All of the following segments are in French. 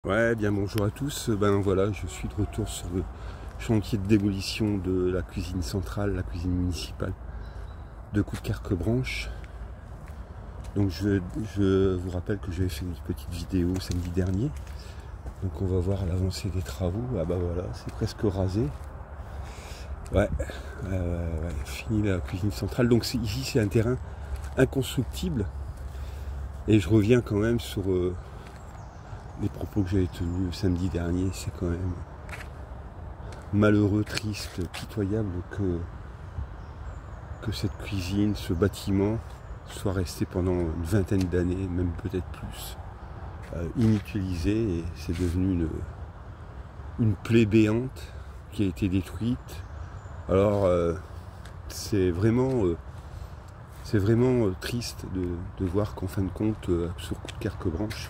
Ouais, bien bonjour à tous. Ben voilà, je suis de retour sur le chantier de démolition de la cuisine centrale, la cuisine municipale de Coudekerque-Branche. Donc je vous rappelle que j'avais fait une petite vidéo samedi dernier. Donc on va voir l'avancée des travaux. Ah bah voilà, c'est presque rasé. Ouais, fini la cuisine centrale. Donc ici c'est un terrain inconstructible. Et je reviens quand même sur les propos que j'avais tenus samedi dernier. C'est quand même malheureux, triste, pitoyable que cette cuisine, ce bâtiment soit resté pendant une vingtaine d'années, même peut-être plus, inutilisé, et c'est devenu une plaie béante qui a été détruite. Alors c'est vraiment triste de voir qu'en fin de compte, sur Coudekerque-Branche,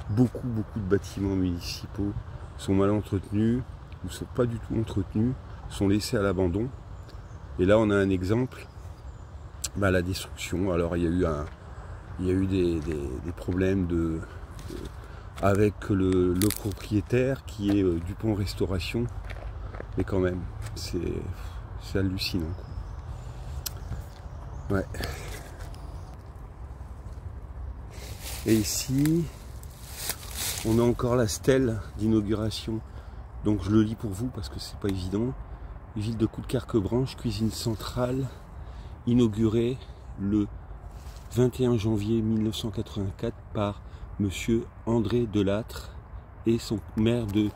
beaucoup de bâtiments municipaux sont mal entretenus, ou ne sont pas du tout entretenus, sont laissés à l'abandon. Et là on a un exemple, la destruction. Alors il y a eu des problèmes avec le propriétaire qui est Dupont Restauration, mais quand même c'est hallucinant, quoi. Ouais. Et ici on a encore la stèle d'inauguration, donc je le lis pour vous parce que c'est pas évident. Ville de Coudekerque-Branche, cuisine centrale, inaugurée le 21 janvier 1984 par monsieur André Delattre et son maire de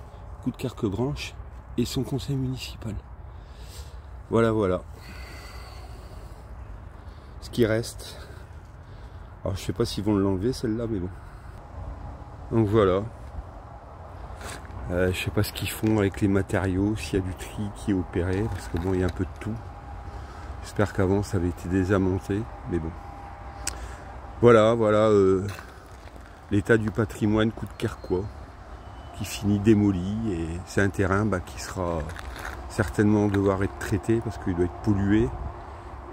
Coudekerque-Branche et son conseil municipal. Voilà. Ce qui reste. Alors je sais pas s'ils vont l'enlever celle-là, mais bon. Donc voilà. Je sais pas ce qu'ils font avec les matériaux, s'il y a du tri qui est opéré, parce que bon, il y a un peu de tout. J'espère qu'avant ça avait été désamorcé, mais bon. Voilà, l'état du patrimoine coudekerquois qui finit démoli, et c'est un terrain qui sera certainement devoir être traité parce qu'il doit être pollué,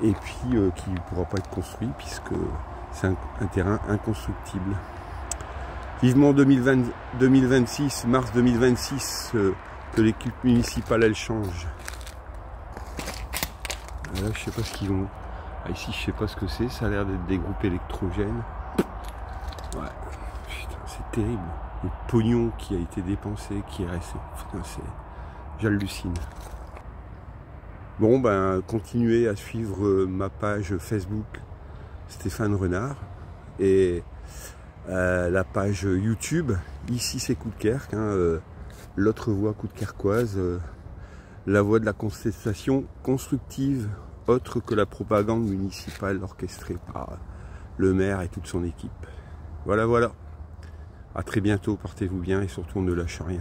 et puis qui ne pourra pas être construit puisque c'est un terrain inconstructible. Vivement 2026, mars 2026, que l'équipe municipale elle change. Là, je sais pas ce qu'ils vont. Ici, je sais pas ce que c'est. Ça a l'air d'être des groupes électrogènes. Ouais, putain, c'est terrible. Le pognon qui a été dépensé, qui est resté. J'hallucine. Bon, continuez à suivre ma page Facebook Stéphane Renard et la page YouTube. Ici, c'est Coudekerque, l'autre voie coudekerquoise, la voie de la contestation constructive, autre que la propagande municipale orchestrée par le maire et toute son équipe. Voilà. À très bientôt, portez-vous bien et surtout on ne lâche rien.